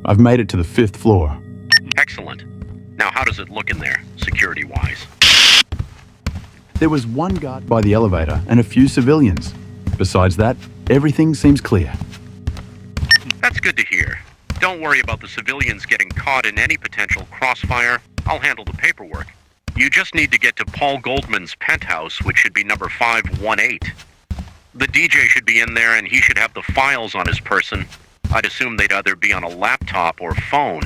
I've made it to the 5th floor. Excellent. Now how does it look in there, security-wise? There was one guard by the elevator and a few civilians. Besides that, everything seems clear. That's good to hear. Don't worry about the civilians getting caught in any potential crossfire. I'll handle the paperwork. You just need to get to Paul Goldman's penthouse, which should be number 518. The DJ should be in there and he should have the files on his person. I'd assume they'd either be on a laptop or phone.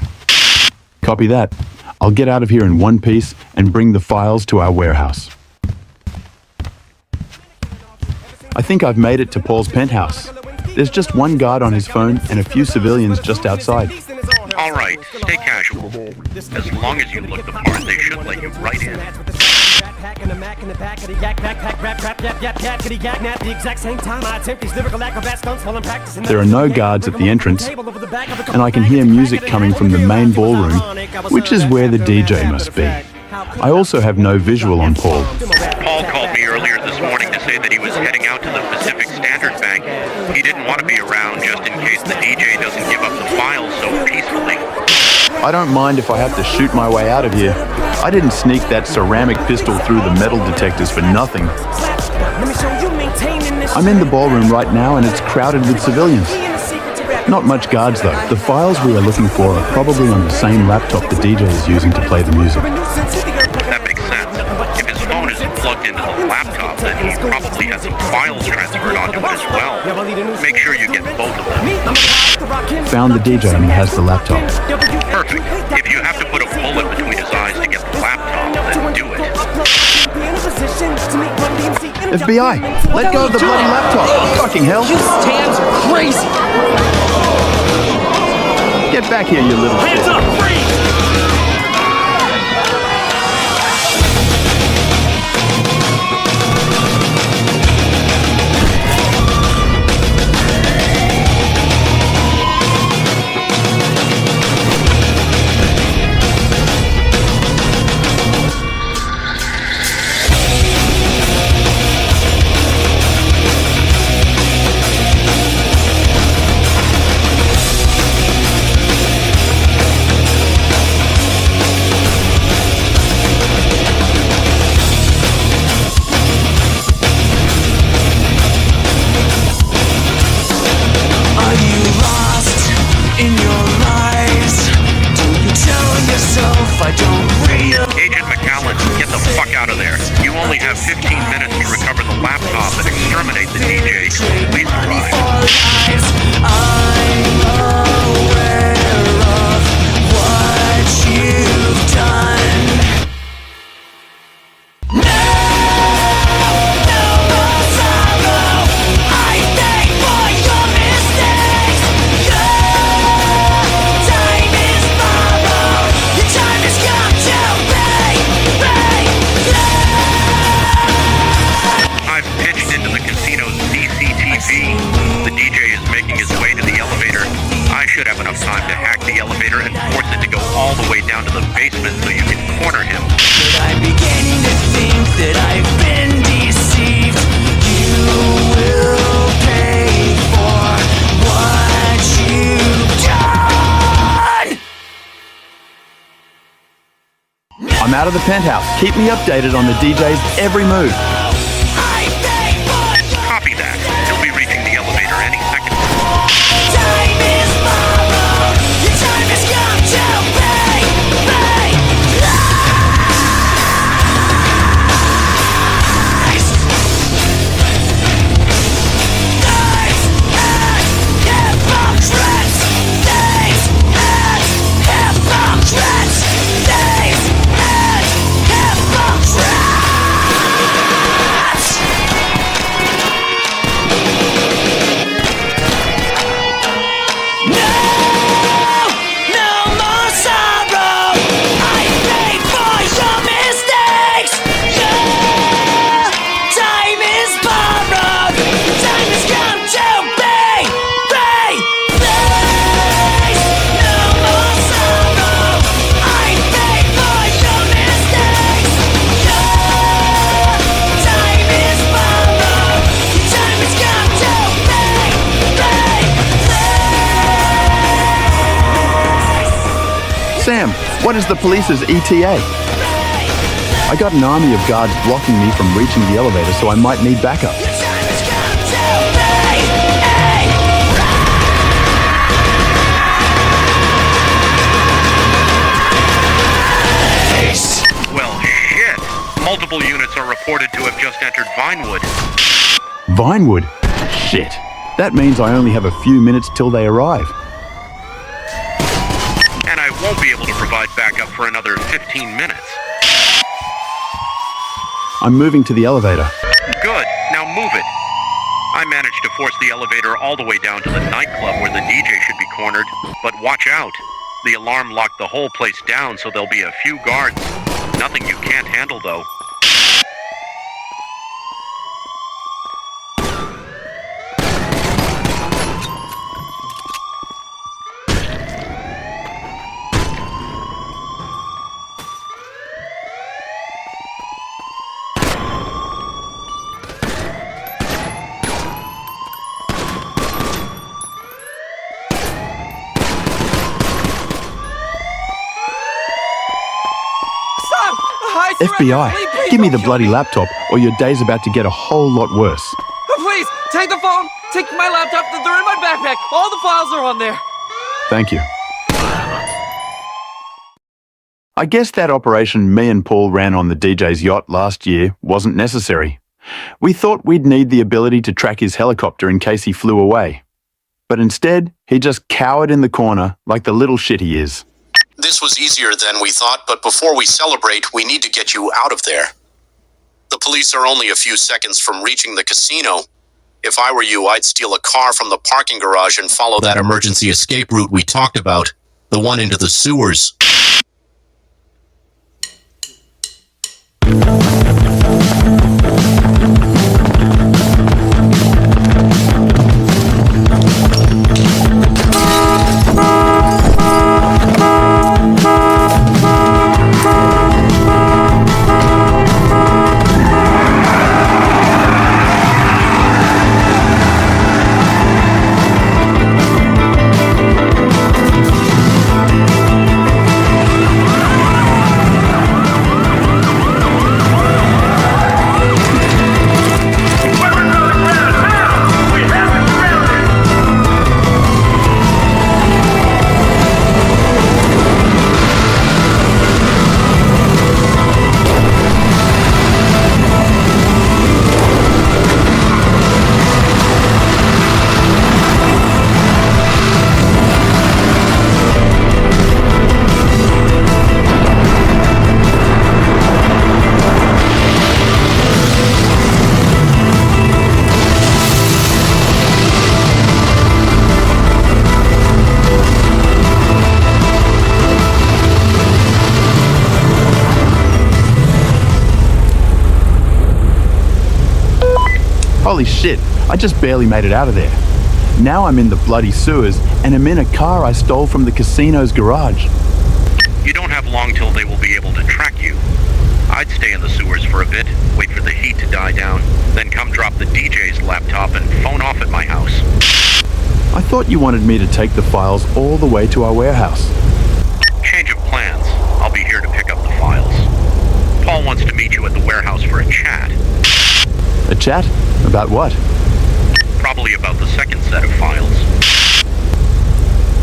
Copy that. I'll get out of here in one piece and bring the files to our warehouse. I think I've made it to Paul's penthouse. There's just one guard on his phone and a few civilians just outside. All right, stay casual. As long as you look the part, they should let you right in. There are no guards at the entrance, and I can hear music coming from the main ballroom, which is where the DJ must be. I also have no visual on Paul. Paul called me earlier this morning to say that he was heading out to the Pacific Standard Bank. He didn't want to be around just in case the DJ doesn't give up I don't mind if I have to shoot my way out of here. I didn't sneak that ceramic pistol through the metal detectors for nothing. I'm in the ballroom right now and it's crowded with civilians. Not much guards though. The files we are looking for are probably on the same laptop the DJ is using to play the music. That makes sense. If his phone isn't plugged into the laptop, then he probably has some files transferred onto it as well. Make sure you get both of them. Found the DJ and he has the laptop. Perfect. If you have to put a bullet between his eyes to get the laptop, then do it. FBI, let go of the bloody laptop. Fucking hell. You stands are crazy. Get back here, you little shit. Hands up, freeze! Agent McAllen, get the fuck out of there. You only have 15 minutes to recover the laptop and exterminate the DJ till the police arrive. I'm aware of what you've done. No more sorrow. I thank for your mistakes. Your time is borrowed. Your time has come to pay. I've pitched into the casino's CCTV. The DJ is making his way to the elevator. I should have enough time to hack the elevator and force it to go all the way down to the basement so you can corner him. But I'm beginning to think that I've been deceived. You will pay for what you've done. I'm out of the penthouse. Keep me updated on the DJ's every move. I pay for your Copy that. He'll be reaching the elevator any second. time is borrowed. Your time has come to pay. Lies and hypocrites. Lies and hypocrites. Lies and hypocrites. No more sorrow. I paid for your mistakes. Your time is borrowed. Time has come to pay. Please. No more sorrow. I paid for your mistakes. Your time is borrowed. Time has come to pay. Sam, what is the police's ETA? I got an army of guards blocking me from reaching the elevator, so I might need backup. Time has come to pay. Well, shit. Multiple units are reported to have just entered Vinewood. Vinewood? Shit. That means I only have a few minutes till they arrive. And I won't be able to provide backup for another 15 minutes. I'm moving to the elevator. Good. Now move it. I managed to force the elevator all the way down to the nightclub where the DJ should be cornered. But watch out. The alarm locked the whole place down, so there'll be a few guards. Nothing you can't handle, though. I surrender. FBI, give me the bloody laptop or your day's about to get a whole lot worse. Please, take the phone. Take my laptop. They're in my backpack. All the files are on there. Thank you. I guess that operation me and Paul ran on the DJ's yacht last year wasn't necessary. We thought we'd need the ability to track his helicopter in case he flew away. But instead, he just cowered in the corner like the little shit he is. This was easier than we thought, but before we celebrate, we need to get you out of there. The police are only a few seconds from reaching the casino. If I were you, I'd steal a car from the parking garage and follow that emergency escape route we talked about, the one into the sewers. Holy shit, I just barely made it out of there. Now I'm in the bloody sewers and I'm in a car I stole from the casino's garage. You don't have long till they will be able to track you. I'd stay in the sewers for a bit, wait for the heat to die down, then come drop the DJ's laptop and phone off at my house. I thought you wanted me to take the files all the way to our warehouse. Change of plans. I'll be here to pick up the files. Paul wants to meet you at the warehouse for a chat. A chat? About what? Probably about the second set of files.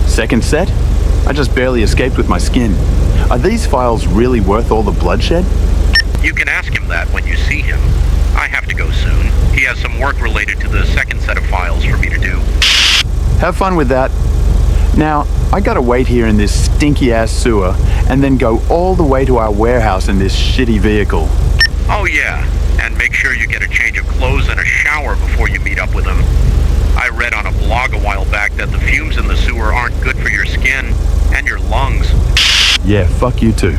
Second set? I just barely escaped with my skin. Are these files really worth all the bloodshed? You can ask him that when you see him. I have to go soon. He has some work related to the second set of files for me to do. Have fun with that. Now, I gotta wait here in this stinky-ass sewer and then go all the way to our warehouse in this shitty vehicle. Oh yeah, and make sure you get a change of clothes and a shower before you meet up with him. I read on a blog a while back that the fumes in the sewer aren't good for your skin and your lungs. Yeah, fuck you too.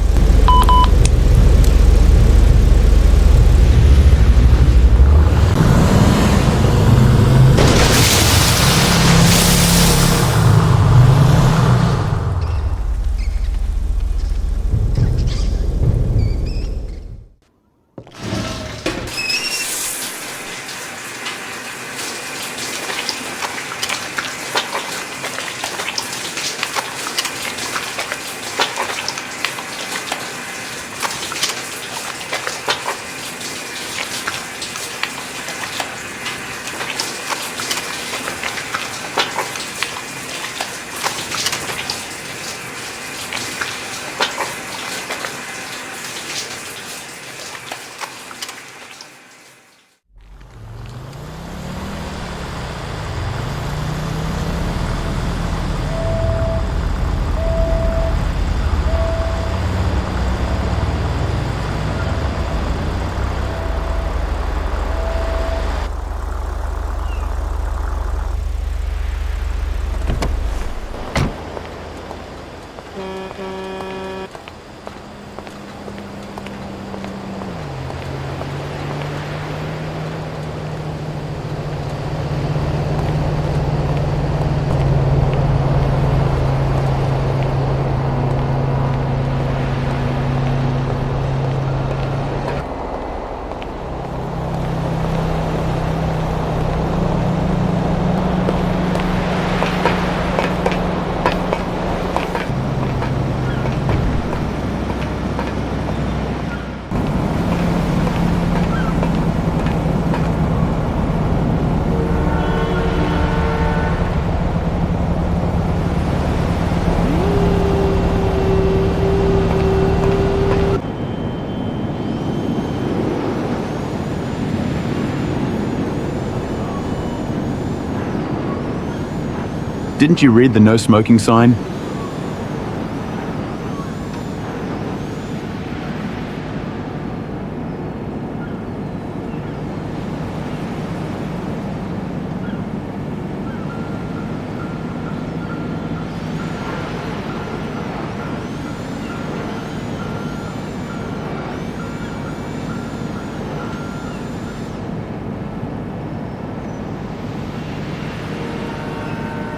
Didn't you read the no smoking sign?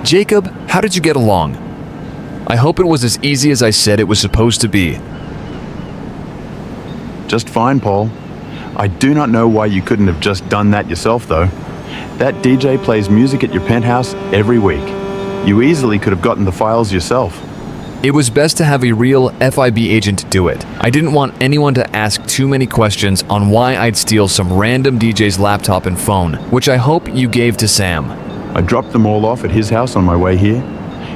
Jacob, how did you get along? I hope it was as easy as I said it was supposed to be. Just fine, Paul. I do not know why you couldn't have just done that yourself, though. That DJ plays music at your penthouse every week. You easily could have gotten the files yourself. It was best to have a real F.I.B. agent do it. I didn't want anyone to ask too many questions on why I'd steal some random DJ's laptop and phone, which I hope you gave to Sam. I dropped them all off at his house on my way here.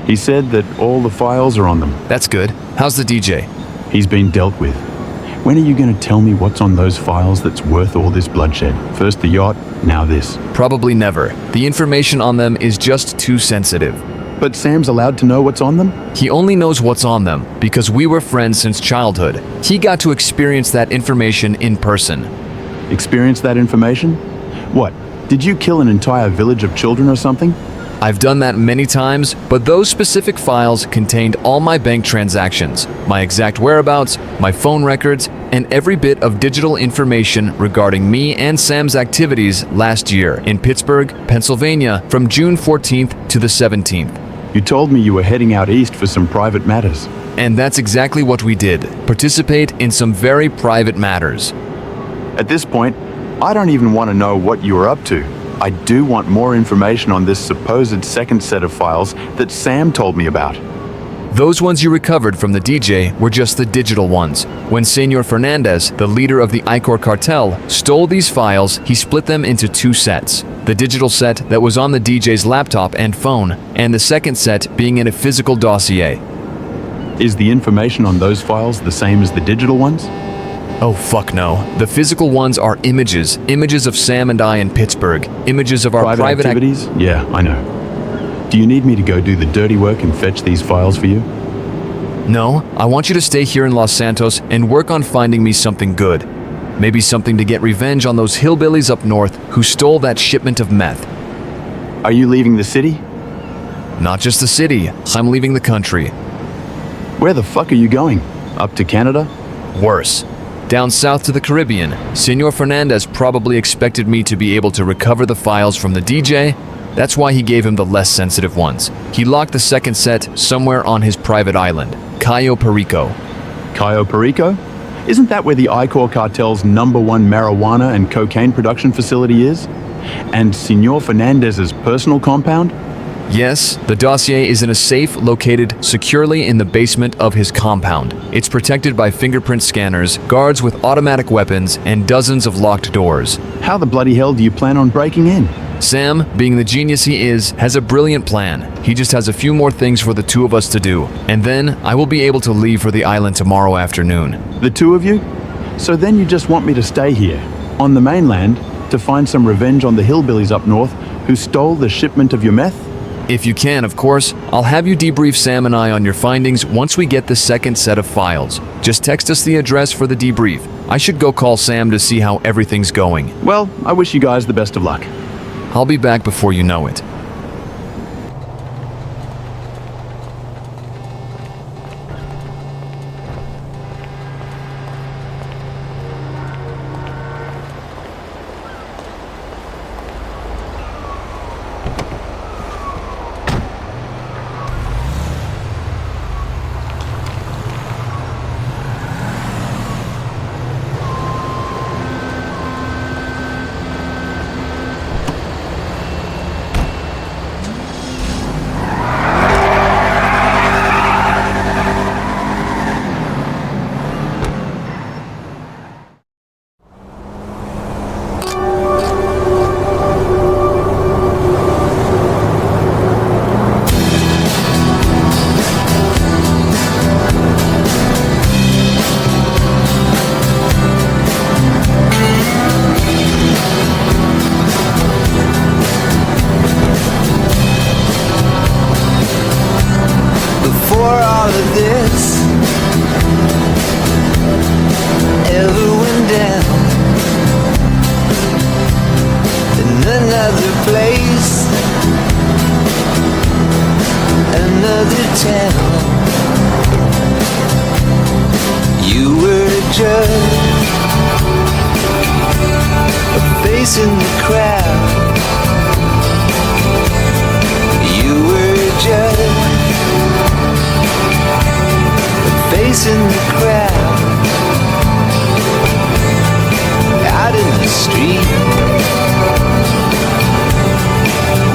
He said that all the files are on them. That's good. How's the DJ? He's been dealt with. When are you going to tell me what's on those files that's worth all this bloodshed? First the yacht, now this. Probably never. The information on them is just too sensitive. But Sam's allowed to know what's on them? He only knows what's on them because we were friends since childhood. He got to experience that information in person. Experience that information? What? Did you kill an entire village of children or something? I've done that many times, but those specific files contained all my bank transactions, my exact whereabouts, my phone records, and every bit of digital information regarding me and Sam's activities last year in Pittsburgh, Pennsylvania, from June 14th to the 17th. You told me you were heading out east for some private matters. And that's exactly what we did, participate in some very private matters. At this point, I don't even want to know what you were up to. I do want more information on this supposed second set of files that Sam told me about. Those ones you recovered from the DJ were just the digital ones. When Senor Fernandez, the leader of the Icor cartel, stole these files, he split them into two sets. The digital set that was on the DJ's laptop and phone, and the second set being in a physical dossier. Is the information on those files the same as the digital ones? Oh fuck no. The physical ones are images. Images of Sam and I in Pittsburgh. Images of our private activities? Yeah, I know. Do you need me to go do the dirty work and fetch these files for you? No, I want you to stay here in Los Santos and work on finding me something good. Maybe something to get revenge on those hillbillies up north who stole that shipment of meth. Are you leaving the city? Not just the city. I'm leaving the country. Where the fuck are you going? Up to Canada? Worse. Down south to the Caribbean. Senor Fernandez probably expected me to be able to recover the files from the DJ. That's why he gave him the less sensitive ones. He locked the second set somewhere on his private island, Cayo Perico. Cayo Perico? Isn't that where the Icor cartel's #1 marijuana and cocaine production facility is? And Senor Fernandez's personal compound? Yes, the dossier is in a safe located securely in the basement of his compound. It's protected by fingerprint scanners, guards with automatic weapons, and dozens of locked doors. How the bloody hell do you plan on breaking in? Sam, being the genius he is, has a brilliant plan. He just has a few more things for the two of us to do, and then I will be able to leave for the island tomorrow afternoon. The two of you? So then you just want me to stay here, on the mainland, to find some revenge on the hillbillies up north who stole the shipment of your meth? If you can, of course, I'll have you debrief Sam and I on your findings once we get the second set of files. Just text us the address for the debrief. I should go call Sam to see how everything's going. Well, I wish you guys the best of luck. I'll be back before you know it. of this ever went down in another place, another town. You were a judge, a face in the crowd. You were a judge, a face in the crowd. Out in the street,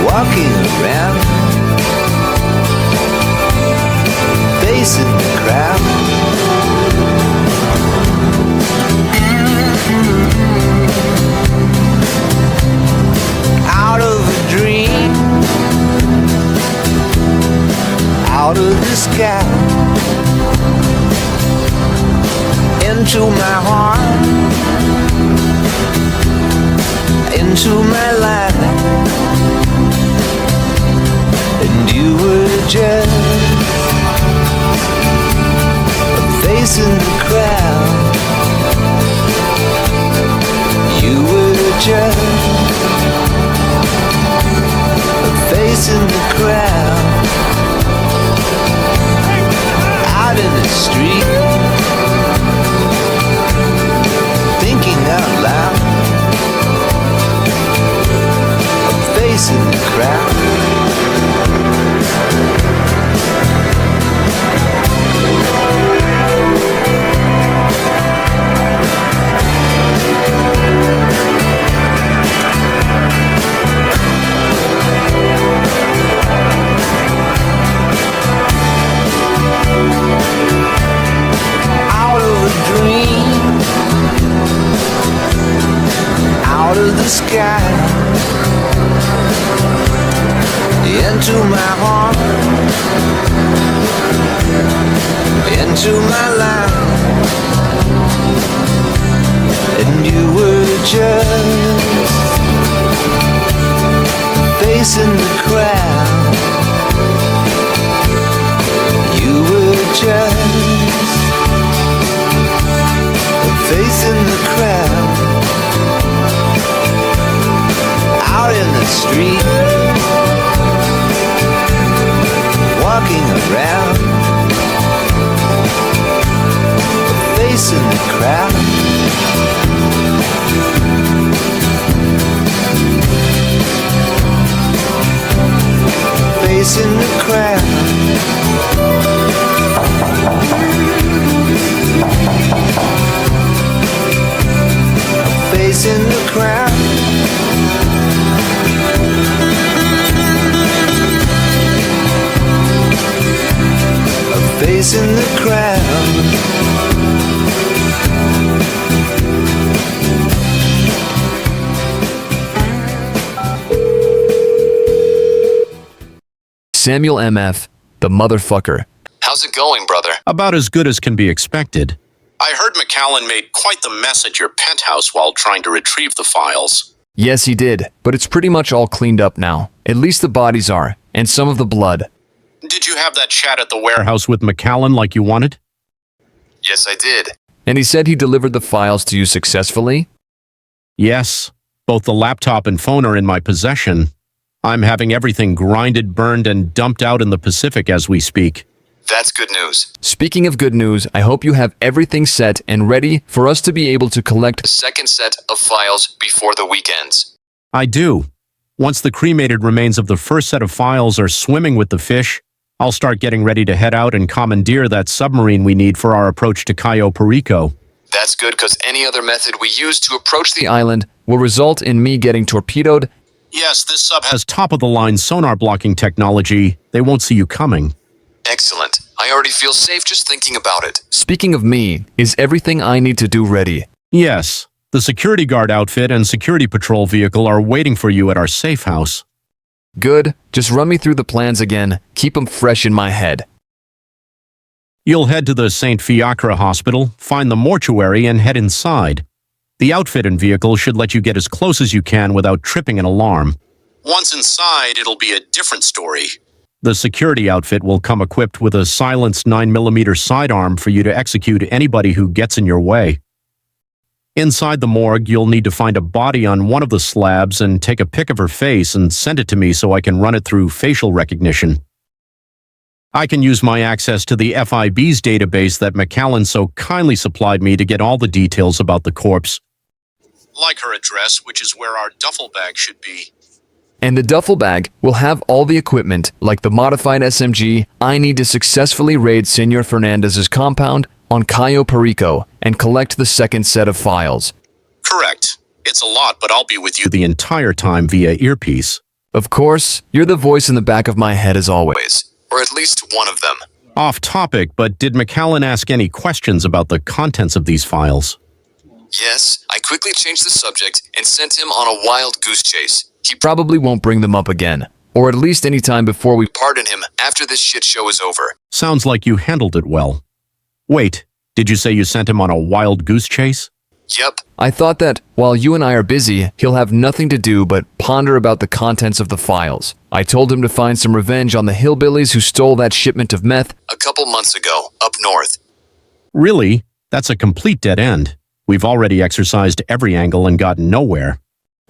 walking around, facing the crowd. Out of a dream, out of the sky, into my heart, into my life. And you were just a face in the crowd. You were just a face in the crowd. Out in the street, thinking out loud. A face in the crowd. Out of a dream, out of the sky, into my heart, into my life. And you were just facing the crowd. You were just facing the crowd. Out in the street, walking around, facing the crowd. Facing the crowd. Facing the crowd. Facing the crowd. Samuel MF, the motherfucker. How's it going, brother? About as good as can be expected. I heard McAllen made quite the mess at your penthouse while trying to retrieve the files. Yes, he did, but it's pretty much all cleaned up now. At least the bodies are, and some of the blood. Did you have that chat at the warehouse? Warehouse with McAllen like you wanted? Yes, I did. And he said he delivered the files to you successfully? Yes. Both the laptop and phone are in my possession. I'm having everything grinded, burned, and dumped out in the Pacific as we speak. That's good news. Speaking of good news, I hope you have everything set and ready for us to be able to collect The second set of files before the weekends. I do. Once the cremated remains of the first set of files are swimming with the fish, I'll start getting ready to head out and commandeer that submarine we need for our approach to Cayo Perico. That's good, because any other method we use to approach the island will result in me getting torpedoed. Yes, this sub has... Has top-of-the-line sonar blocking technology. They won't see you coming. Excellent. I already feel safe just thinking about it. Speaking of me, is everything I need to do ready? Yes. The security guard outfit and security patrol vehicle are waiting for you at our safe house. Good. Just run me through the plans again. Keep them fresh in my head. You'll head to the St. Fiacre Hospital, find the mortuary, and head inside. The outfit and vehicle should let you get as close as you can without tripping an alarm. Once inside, it'll be a different story. The security outfit will come equipped with a silenced 9mm sidearm for you to execute anybody who gets in your way. Inside the morgue, you'll need to find a body on one of the slabs and take a pic of her face and send it to me so I can run it through facial recognition. I can use my access to the F.I.B's database that McAllen so kindly supplied me to get all the details about the corpse. Like her address, which is where our duffel bag should be. And the duffel bag will have all the equipment, like the modified SMG, I need to successfully raid Senor Fernandez's compound on Cayo Perico and collect the second set of files. Correct. It's a lot, but I'll be with you The entire time via earpiece. Of course, you're the voice in the back of my head as always. or at least one of them. Off topic, but did McAllen ask any questions about the contents of these files? Yes, I quickly changed the subject and sent him on a wild goose chase. He Probably won't bring them up again, or at least any time before we pardon him after this shit show is over. Sounds like you handled it well. Wait, did you say you sent him on a wild goose chase? Yep. I thought that, while you and I are busy, he'll have nothing to do but ponder about the contents of the files. I told him to find some revenge on the hillbillies who stole that shipment of meth. A couple months ago, up north. Really? That's a complete dead end. We've already exercised every angle and gotten nowhere.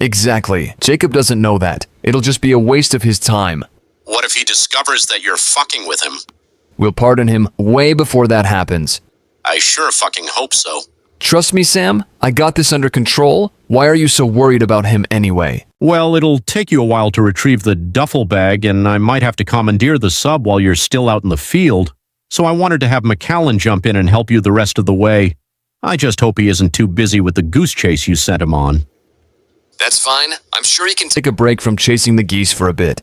Exactly. Jacob doesn't know that. It'll just be a waste of his time. What if he discovers that you're fucking with him? We'll pardon him way before that happens. I sure fucking hope so. Trust me, Sam, I got this under control. Why are you so worried about him anyway? Well, it'll take you a while to retrieve the duffel bag, and I might have to commandeer the sub while you're still out in the field, so I wanted to have McAllen jump in and help you the rest of the way. I just hope he isn't too busy with the goose chase you sent him on. That's fine. I'm sure he can Take a break from chasing the geese for a bit.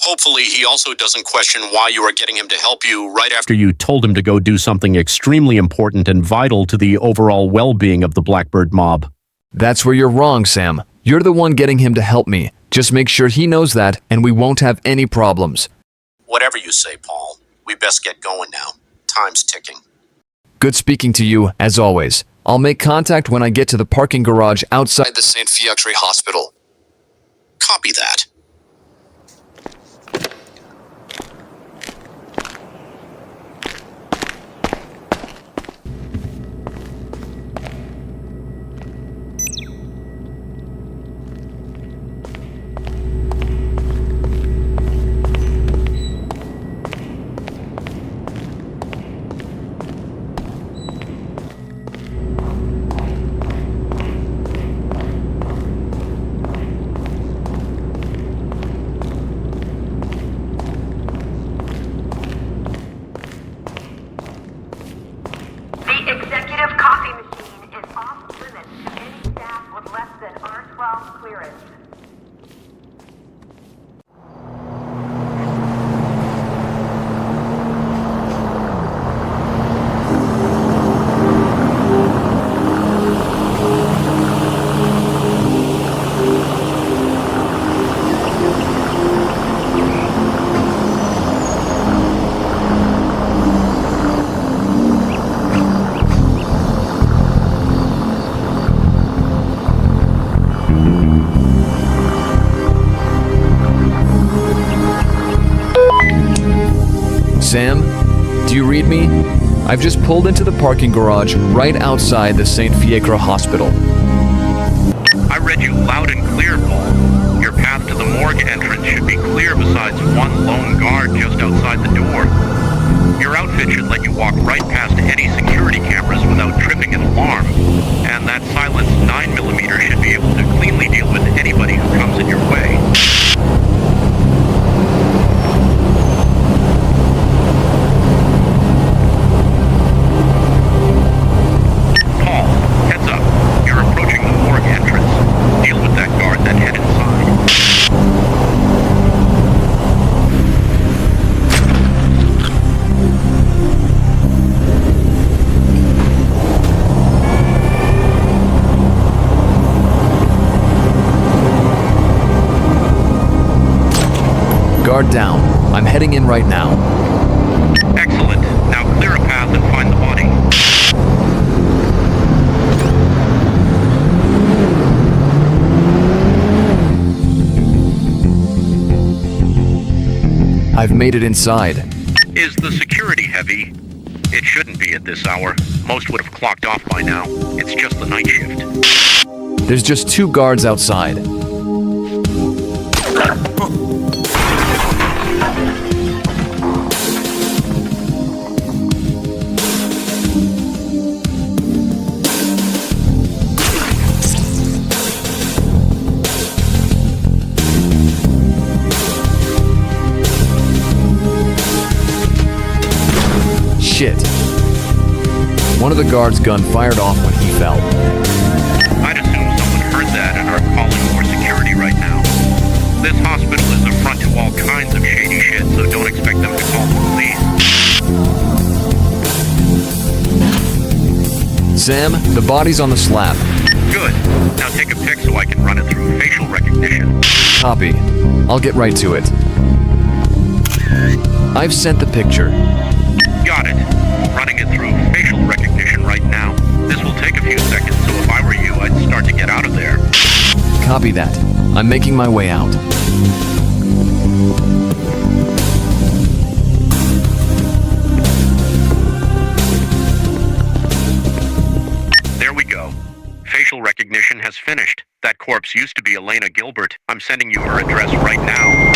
Hopefully he also doesn't question why you are getting him to help you right after. After you told him to go do something extremely important and vital to the overall well-being of the Blackbird Mob. That's where you're wrong, Sam. You're the one getting him to help me. Just make sure he knows that, and we won't have any problems. Whatever you say, Paul. We best get going now. Time's ticking. Good speaking to you, as always. I'll make contact when I get to the parking garage outside the St. Fiacre Hospital. Copy that. The executive coffee machine is off limits to any staff with less than R12 clearance. Sam, do you read me? I've just pulled into the parking garage right outside the St. Fiacre Hospital. I read you loud and clear, Paul. Your path to the morgue entrance should be clear besides one lone guard just outside the door. Your outfit should let you walk right past any security cameras without tripping an alarm. And that silenced 9mm should be able to cleanly deal with anybody who comes in your way. Paul, heads up. You're approaching the morgue entrance. Deal with that guard, then head inside. Guard down. I'm heading in right now. Excellent. Now clear a path and find the body. I've made it inside. Is the security heavy? It shouldn't be at this hour. Most would have clocked off by now. It's just the night shift. There's just 2 guards outside. Shit. One of the guards' gun fired off when he fell. I'd assume someone heard that and are calling for security right now. This hospital is a front to all kinds of shady shit, so don't expect them to call the police. Sam, the body's on the slab. Good. Now take a pic so I can run it through facial recognition. Copy. I'll get right to it. I've sent the picture. Got it. Running it through facial recognition right now. This will take a few seconds, so if I were you, I'd start to get out of there. Copy that. I'm making my way out. There we go. Facial recognition has finished. That corpse used to be Elena Gilbert. I'm sending you her address right now.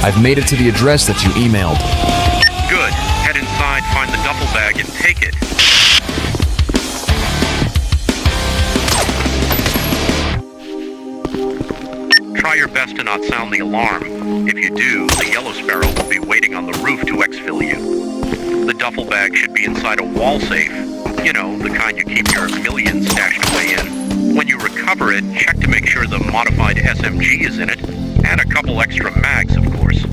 I've made it to the address that you emailed. Good. Head inside, find the duffel bag, and take it. Try your best to not sound the alarm. If you do, the Yellow Sparrow will be waiting on the roof to exfil you. The duffel bag should be inside a wall safe. You know, the kind you keep your millions stashed away in. When you recover it, check to make sure the modified SMG is in it, and a couple extra mags, of course.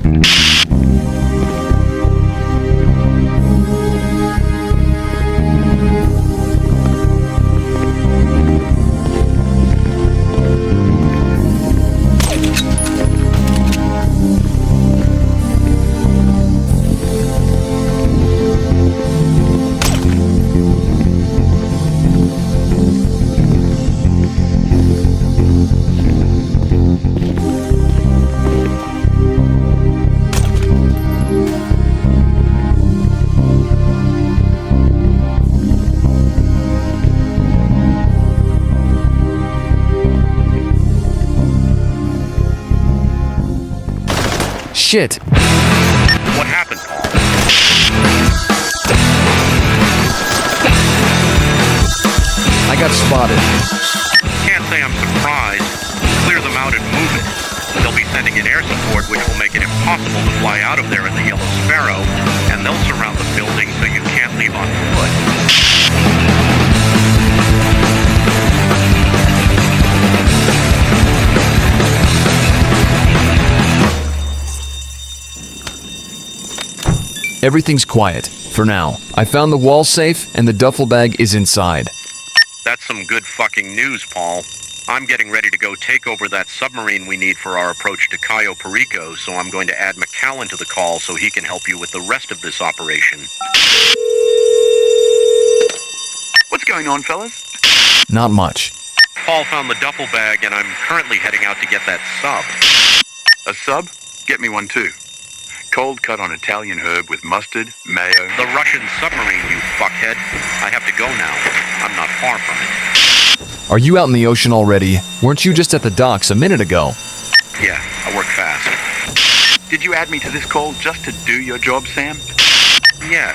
Shit. What happened, Paul? I got spotted. Can't say I'm surprised. Clear them out and move it. They'll be sending in air support, which will make it impossible to fly out of there in the Yellow Sparrow, and they'll surround the building so you can't leave on foot. Everything's quiet, for now. I found the wall safe and the duffel bag is inside. That's some good fucking news, Paul. I'm getting ready to go take over that submarine we need for our approach to Cayo Perico, so I'm going to add McAllen to the call so he can help you with the rest of this operation. What's going on, fellas? Not much. Paul found the duffel bag, and I'm currently heading out to get that sub. A sub? Get me one too. Cold cut on Italian herb with mustard, mayo. The Russian submarine, you fuckhead. I have to go now. I'm not far from it. Are you out in the ocean already? Weren't you just at the docks a minute ago? Yeah, I work fast. Did you add me to this call just to do your job, Sam? Yes,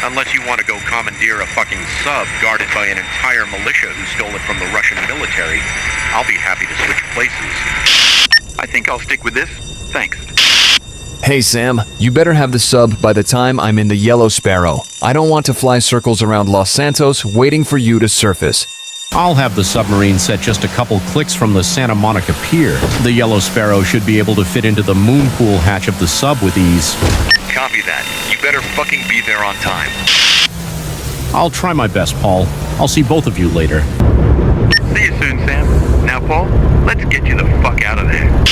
unless you want to go commandeer a fucking sub guarded by an entire militia who stole it from the Russian military. I'll be happy to switch places. I think I'll stick with this. Thanks. Hey Sam, you better have the sub by the time I'm in the Yellow Sparrow. I don't want to fly circles around Los Santos waiting for you to surface. I'll have the submarine set just a couple clicks from the Santa Monica Pier. The Yellow Sparrow should be able to fit into the moon pool hatch of the sub with ease. Copy that. You better fucking be there on time. I'll try my best, Paul. I'll see both of you later. See you soon, Sam. Now, Paul, let's get you the fuck out of there.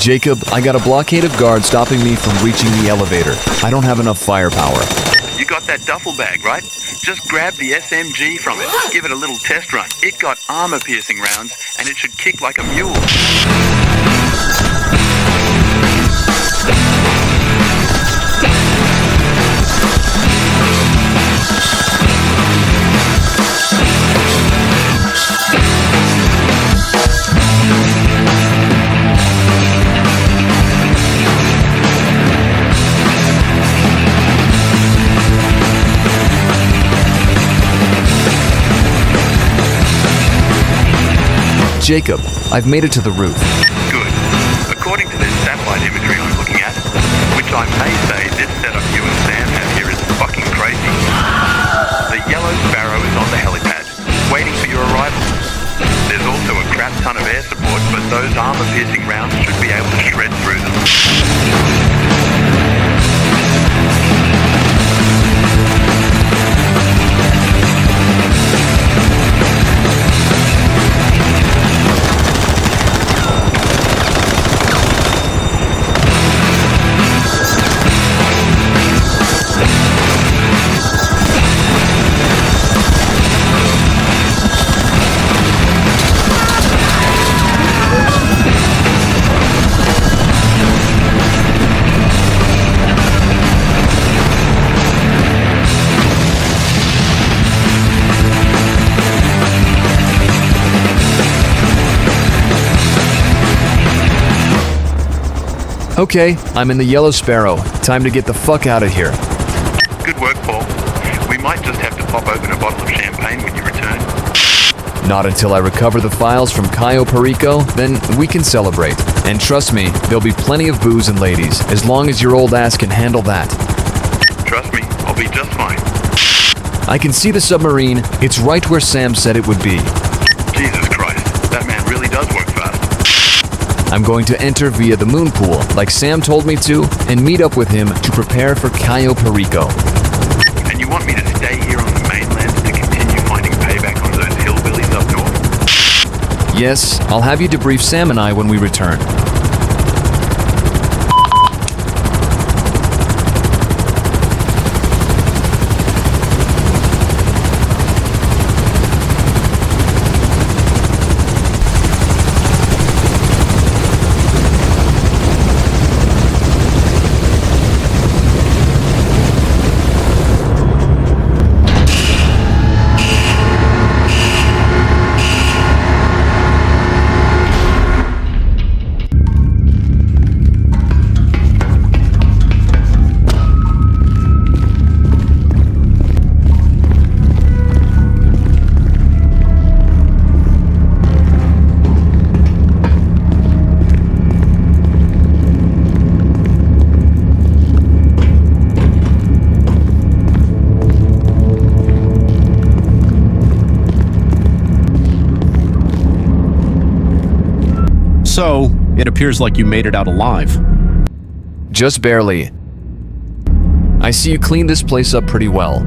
Jacob, I got a blockade of guards stopping me from reaching the elevator. I don't have enough firepower. You got that duffel bag, right? Just grab the SMG from it. Give it a little test run. It got armor-piercing rounds, and it should kick like a mule. Jacob, I've made it to the roof. Good. According to this satellite imagery I'm looking at, which I may say this setup you and Sam have here is fucking crazy, the Yellow Sparrow is on the helipad, waiting for your arrival. There's also a crap ton of air support, but those armor-piercing rounds should be able to shred through them. Okay, I'm in the Yellow Sparrow. Time to get the fuck out of here. Good work, Paul. We might just have to pop open a bottle of champagne when you return. Not until I recover the files from Cayo Perico, then we can celebrate. And trust me, there'll be plenty of booze and ladies, as long as your old ass can handle that. Trust me, I'll be just fine. I can see the submarine. It's right where Sam said it would be. Jesus Christ, that man really does work fast. I'm going to enter via the moon pool, like Sam told me to, and meet up with him to prepare for Cayo Perico. And you want me to stay here on the mainland to continue finding payback on those hillbillies up north? Yes, I'll have you debrief Sam and I when we return. So, it appears like you made it out alive. Just barely. I see you cleaned this place up pretty well.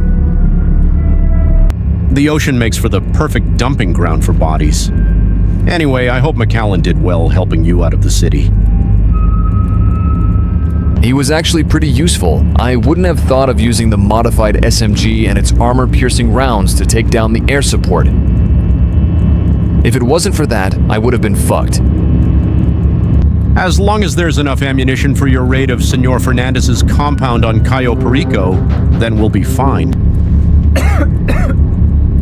The ocean makes for the perfect dumping ground for bodies. Anyway, I hope McAllen did well helping you out of the city. He was actually pretty useful. I wouldn't have thought of using the modified SMG and its armor-piercing rounds to take down the air support. If it wasn't for that, I would have been fucked. As long as there's enough ammunition for your raid of Senor Fernandez's compound on Cayo Perico, then we'll be fine.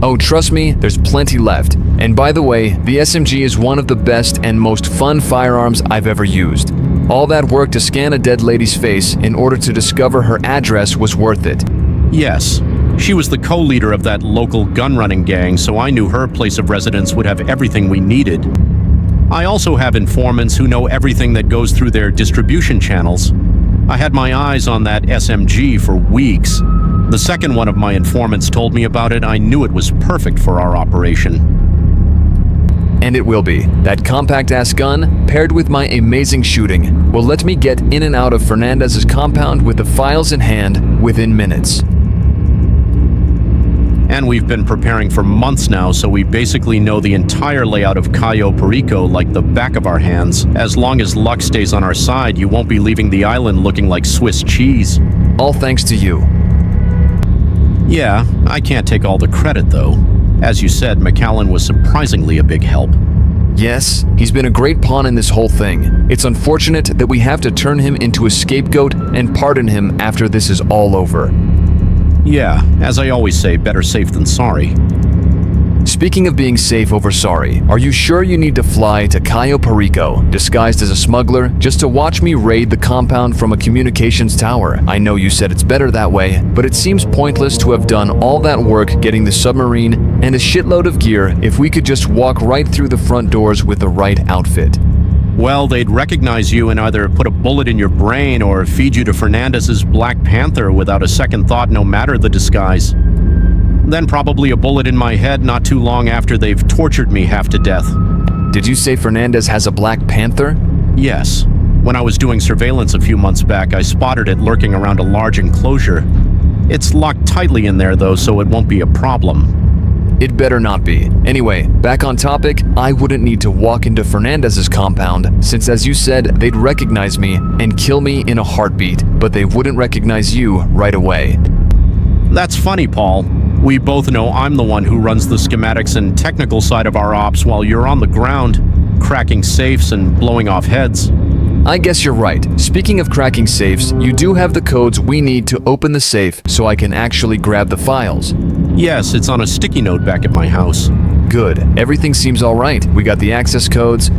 Oh, trust me, there's plenty left. And by the way, the SMG is one of the best and most fun firearms I've ever used. All that work to scan a dead lady's face in order to discover her address was worth it. Yes, she was the co-leader of that local gun-running gang, so I knew her place of residence would have everything we needed. I also have informants who know everything that goes through their distribution channels. I had my eyes on that SMG for weeks. The second one of my informants told me about it, I knew it was perfect for our operation. And it will be. That compact-ass gun, paired with my amazing shooting, will let me get in and out of Fernandez's compound with the files in hand within minutes. And we've been preparing for months now, so we basically know the entire layout of Cayo Perico like the back of our hands. As long as luck stays on our side, you won't be leaving the island looking like Swiss cheese. All thanks to you. Yeah, I can't take all the credit though. As you said, McAllen was surprisingly a big help. Yes, he's been a great pawn in this whole thing. It's unfortunate that we have to turn him into a scapegoat and pardon him after this is all over. Yeah, as I always say, better safe than sorry. Speaking of being safe over sorry, are you sure you need to fly to Cayo Perico, disguised as a smuggler, just to watch me raid the compound from a communications tower? I know you said it's better that way, but it seems pointless to have done all that work getting the submarine and a shitload of gear if we could just walk right through the front doors with the right outfit. Well, they'd recognize you and either put a bullet in your brain or feed you to Fernandez's Black Panther without a second thought, no matter the disguise. Then probably a bullet in my head not too long after they've tortured me half to death. Did you say Fernandez has a Black Panther? Yes. When I was doing surveillance a few months back, I spotted it lurking around a large enclosure. It's locked tightly in there though, so it won't be a problem. It better not be. Anyway, back on topic, I wouldn't need to walk into Fernandez's compound, since as you said, they'd recognize me and kill me in a heartbeat, but they wouldn't recognize you right away. That's funny, Paul. We both know I'm the one who runs the schematics and technical side of our ops while you're on the ground, cracking safes and blowing off heads. I guess you're right. Speaking of cracking safes, you do have the codes we need to open the safe so I can actually grab the files. Yes, it's on a sticky note back at my house. Good. Everything seems all right. We got the access codes.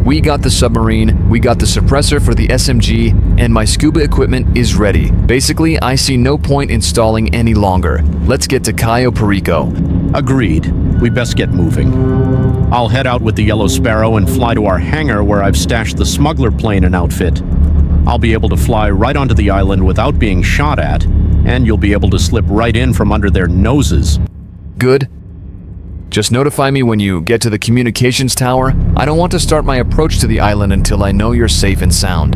We got the submarine, we got the suppressor for the SMG, and my scuba equipment is ready. Basically, I see no point installing any longer. Let's get to Cayo Perico. Agreed. We best get moving. I'll head out with the Yellow Sparrow and fly to our hangar where I've stashed the smuggler plane and outfit. I'll be able to fly right onto the island without being shot at, and you'll be able to slip right in from under their noses. Good. Just notify me when you get to the communications tower. I don't want to start my approach to the island until I know you're safe and sound.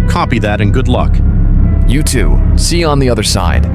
Copy that and good luck. You too. See you on the other side.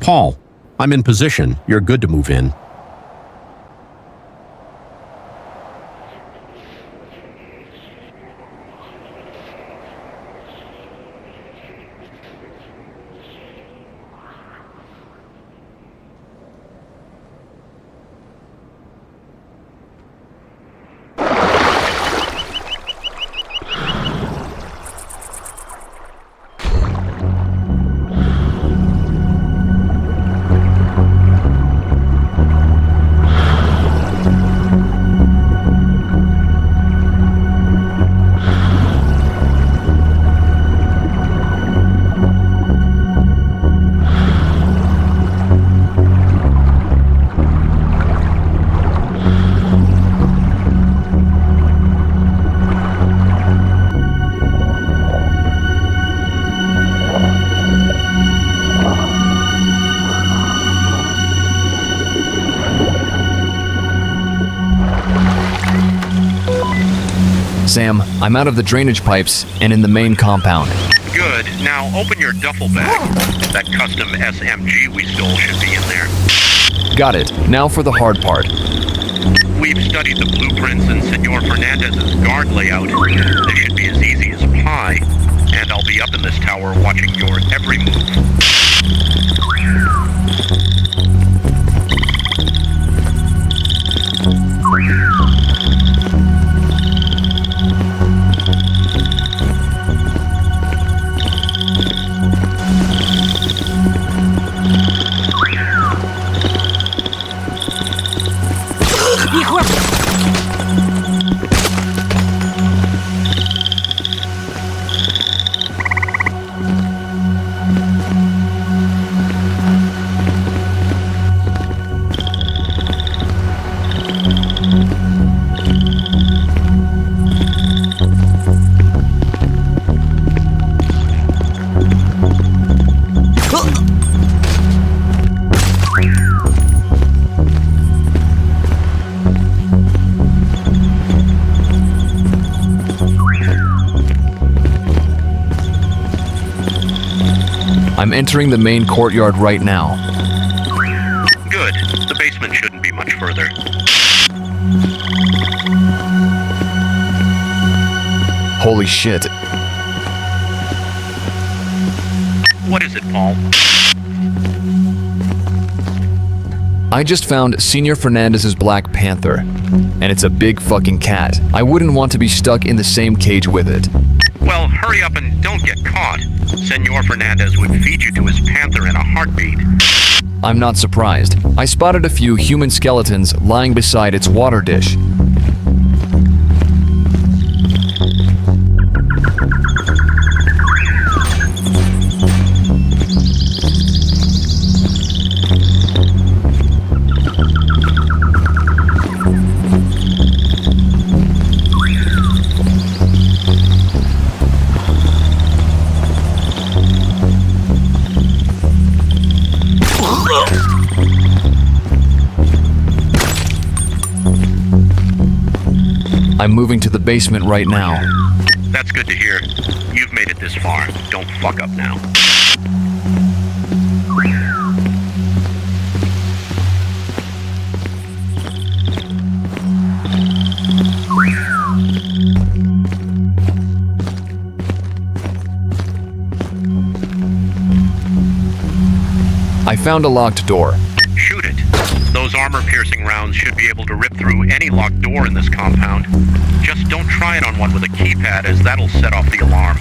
Paul, I'm in position. You're good to move in. Sam, I'm out of the drainage pipes and in the main compound. Good. Now open your duffel bag. That custom SMG we stole should be in there. Got it. Now for the hard part. We've studied the blueprints and Senor Fernandez's guard layout. This should be as easy as pie. And I'll be up in this tower watching your every move. I'm entering the main courtyard right now. Good. The basement shouldn't be much further. Holy shit. What is it, Paul? I just found Senor Fernandez's Black Panther, and it's a big fucking cat. I wouldn't want to be stuck in the same cage with it. Well, hurry up and don't get caught. Senor Fernandez would feed you to his panther in a heartbeat. I'm not surprised. I spotted a few human skeletons lying beside its water dish. I'm moving to the basement right now. That's good to hear. You've made it this far. Don't fuck up now. I found a locked door. Shoot it. Those armor-piercing rounds should be able to rip through any locked door in this compound. Just don't try it on one with a keypad, as that'll set off the alarm.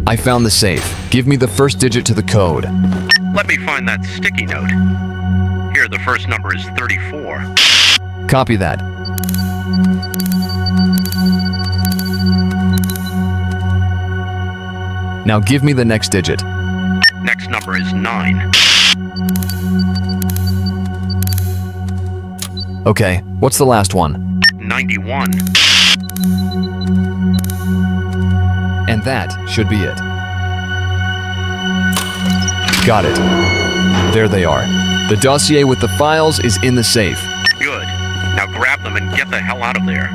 I found the safe. Give me the first digit to the code. Let me find that sticky note. Here, the first number is 34. Copy that. Now give me the next digit. Next number is 9. Okay, what's the last one? 91. And that should be it. Got it. There they are. The dossier with the files is in the safe. Good. Now grab them and get the hell out of there.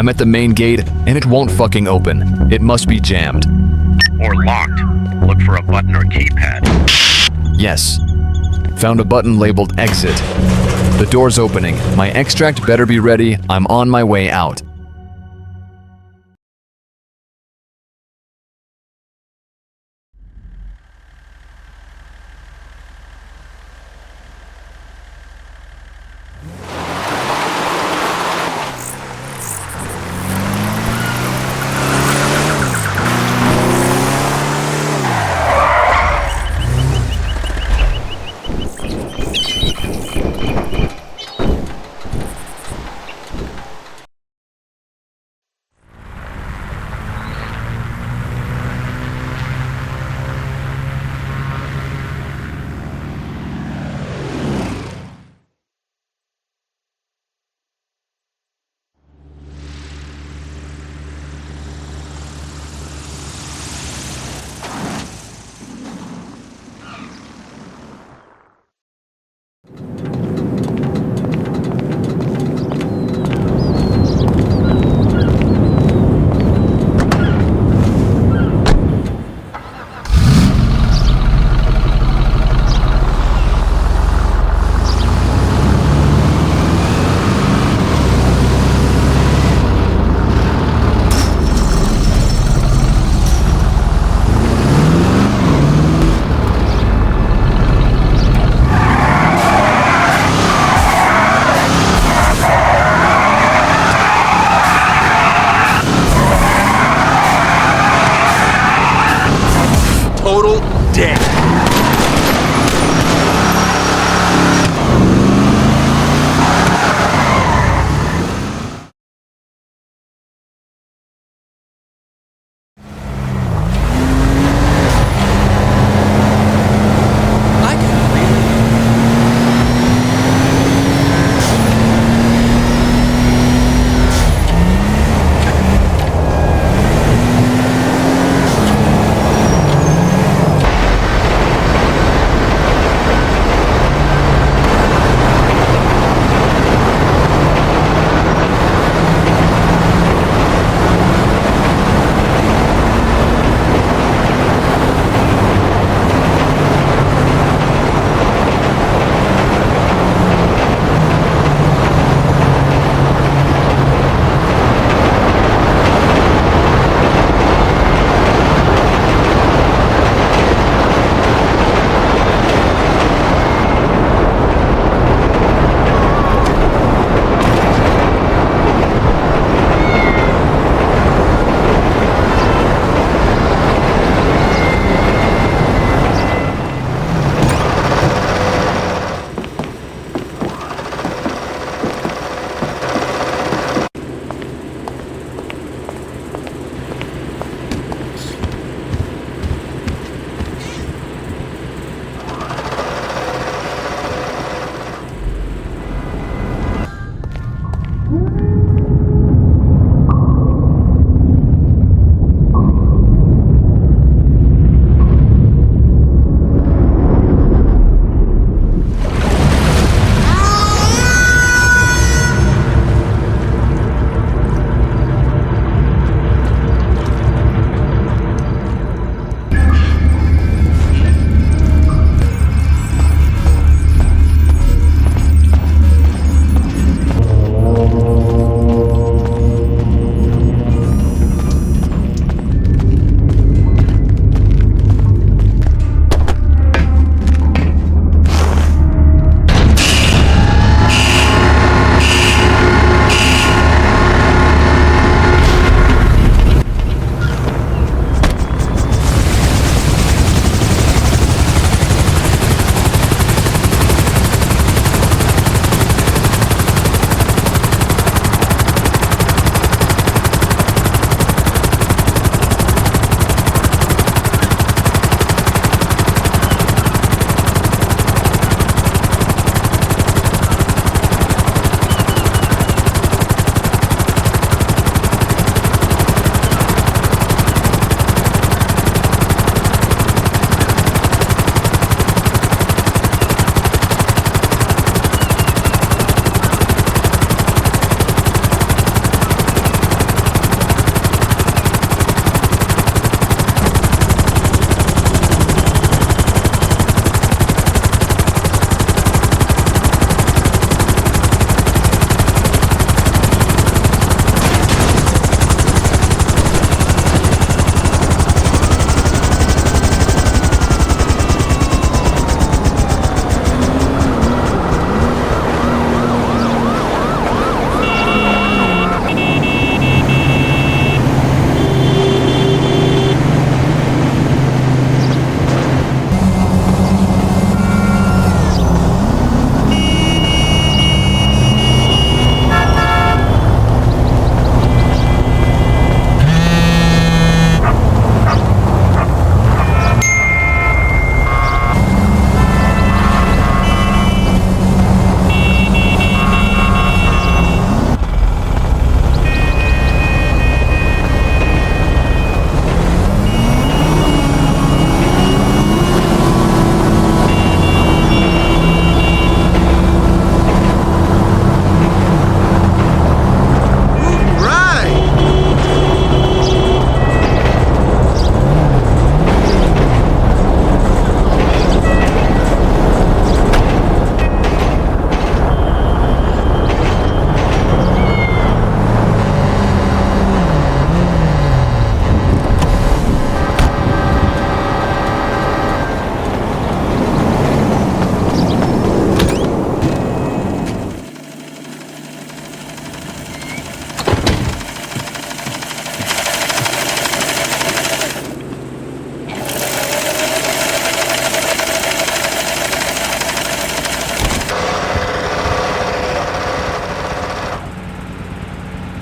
I'm at the main gate and it won't fucking open. It must be jammed. Or locked. Look for a button or keypad. Yes. Found a button labeled exit. The door's opening. My extract better be ready. I'm on my way out.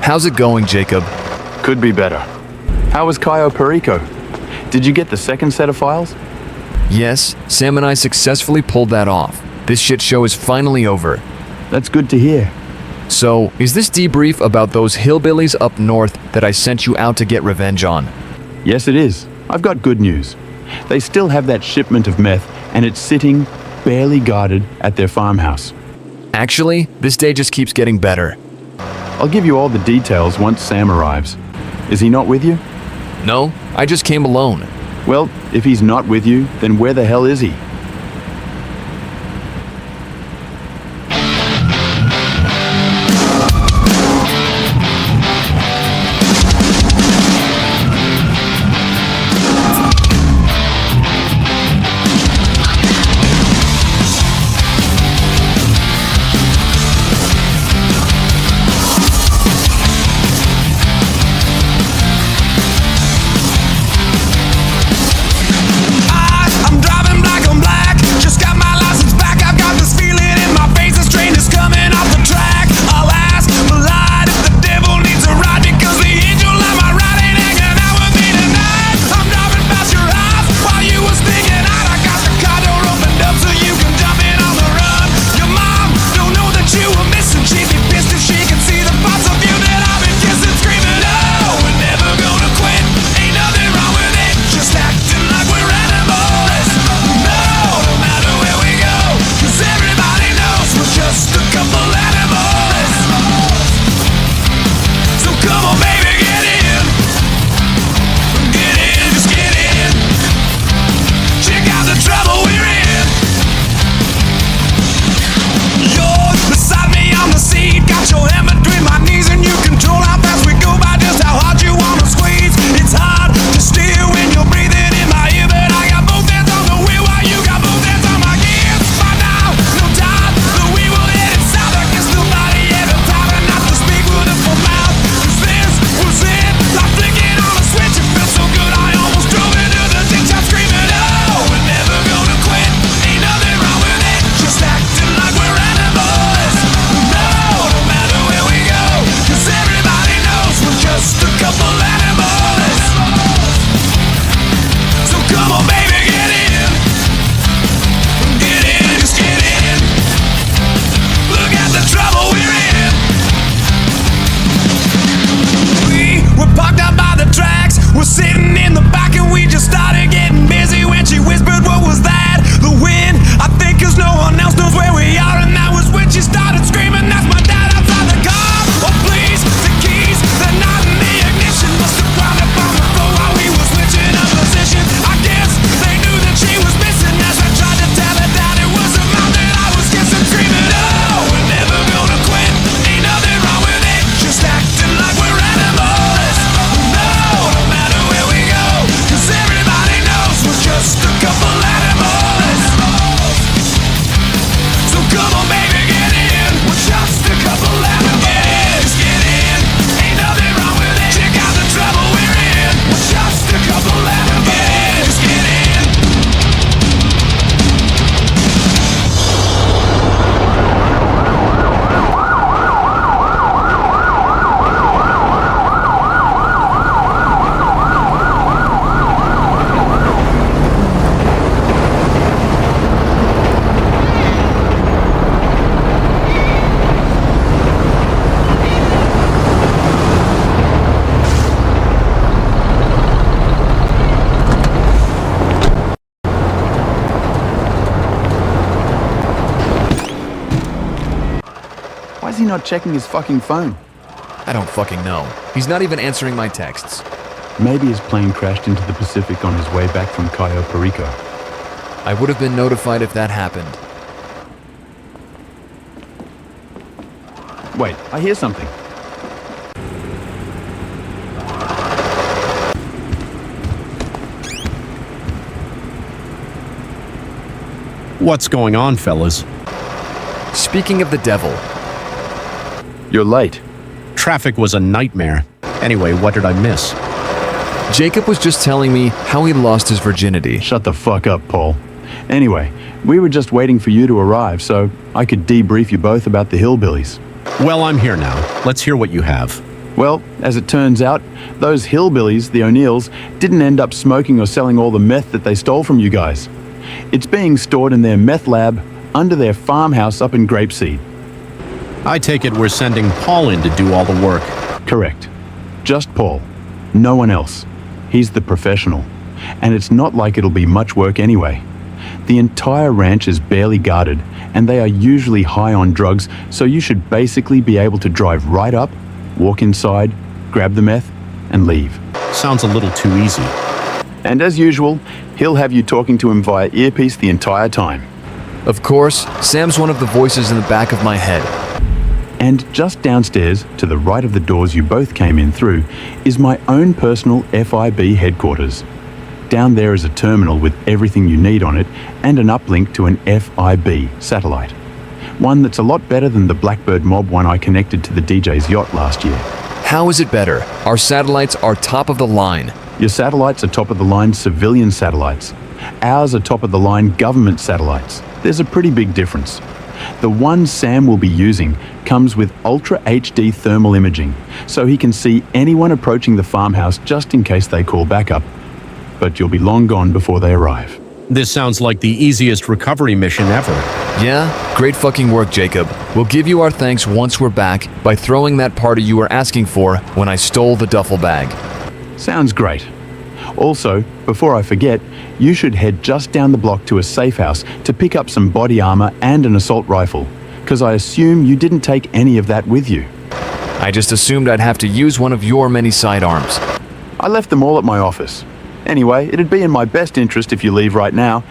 How's it going, Jacob? Could be better. How was Cayo Perico? Did you get the second set of files? Yes, Sam and I successfully pulled that off. This shit show is finally over. That's good to hear. So, is this debrief about those hillbillies up north that I sent you out to get revenge on? Yes, it is. I've got good news. They still have that shipment of meth, and it's sitting, barely guarded, at their farmhouse. Actually, this day just keeps getting better. I'll give you all the details once Sam arrives. Is he not with you? No, I just came alone. Well, if he's not with you, then where the hell is he? I'm driving black on black. Just got my license back. I've got this feeling in my face. This train is coming off the track. I'll ask the light if the devil needs a ride, because the angel on my right ain't hanging out with me tonight. I'm driving past your house while you was thinking out. I got the car door opened up so you can jump in on the run. Your mom don't know that you were missing. She'd be pissed if she could see the parts of you that I've been kissing, screaming, oh, we're never gonna quit. Ain't nothing wrong with it. Just acting like we're animals. No matter where we go, 'cause everybody knows we're just a couple animals. So come on, baby, get in. Get in, just get in. Check out the trouble we're in. You're beside me on the seat. Got your hand between my knees, and you control how fast we go by just how hard you wanna squeeze. It's hard to steer when you're breathing in my ear, but I got both hands on the wheel while you got both hands on my gears. By now, no time, but we will head it south. I guess nobody ever taught her not to speak with a full mouth. 'Cause this was it, like flicking on a switch. It felt so good, I almost drove into the ditch. I'm screaming, oh, we're never gonna quit. Ain't nothing wrong with it. Just acting like we're animals. No matter where we go, 'cause everybody knows we're just a couple animals. So come on, baby, get in. Get in, just get in. Look at the trouble we're in. We were parked out by the tracks. We're sitting in the back and we just started getting busy when she whispered, what was that? The wind, I think, 'cause no one else knows where we are. And that was when she started screaming, that's my dad outside the car. Oh please, the keys, they're not in the ignition. Must have wound up on the floor while we were switching up positions. I guess they knew that she was missing as I tried to tell her that it was a mouth that I was kissing, screaming, oh, we're never gonna quit. Ain't nothing wrong with it. Just acting like we're animals. No matter where we go, 'cause everybody knows we're just a couple animals. So come on, baby, get in. We're just a couple animals. Just get in. Ain't nothing wrong with it. Check out the trouble we're in. We're just a couple animals. Just get in. Why is he not checking his fucking phone? I don't fucking know. He's not even answering my texts. Maybe his plane crashed into the Pacific on his way back from Cayo Perico. I would have been notified if that happened. Wait, I hear something. What's going on, fellas? Speaking of the devil, You're late. Traffic was a nightmare. Anyway, what did I miss? Jacob was just telling me how he lost his virginity. Shut the fuck up, Paul. Anyway, we were just waiting for you to arrive so I could debrief you both about the hillbillies. Well, I'm here now. Let's hear what you have. Well, as it turns out, those hillbillies, the O'Neills, didn't end up smoking or selling all the meth that they stole from you guys. It's being stored in their meth lab under their farmhouse up in Grapeseed. I take it we're sending Paul in to do all the work. Correct. Just Paul. No one else. He's the professional. And it's not like it'll be much work anyway. The entire ranch is barely guarded, and they are usually high on drugs, so you should basically be able to drive right up, walk inside, grab the meth, and leave. Sounds a little too easy. And as usual, he'll have you talking to him via earpiece the entire time. Of course, Sam's one of the voices in the back of my head. And just downstairs, to the right of the doors you both came in through, is my own personal F.I.B. headquarters. Down there is a terminal with everything you need on it and an uplink to an F.I.B. satellite. One that's a lot better than the Blackbird Mob one I connected to the DJ's yacht last year. How is it better? Our satellites are top of the line. Your satellites are top-of-the-line civilian satellites. Ours are top-of-the-line government satellites. There's a pretty big difference. The one Sam will be using comes with Ultra HD thermal imaging, so he can see anyone approaching the farmhouse just in case they call backup. But you'll be long gone before they arrive. This sounds like the easiest recovery mission ever. Yeah? Great fucking work, Jacob. We'll give you our thanks once we're back by throwing that party you were asking for when I stole the duffel bag. Sounds great. Also, before I forget, you should head just down the block to a safe house to pick up some body armor and an assault rifle, because I assume you didn't take any of that with you. I just assumed I'd have to use one of your many sidearms. I left them all at my office. Anyway, it'd be in my best interest if you leave right now,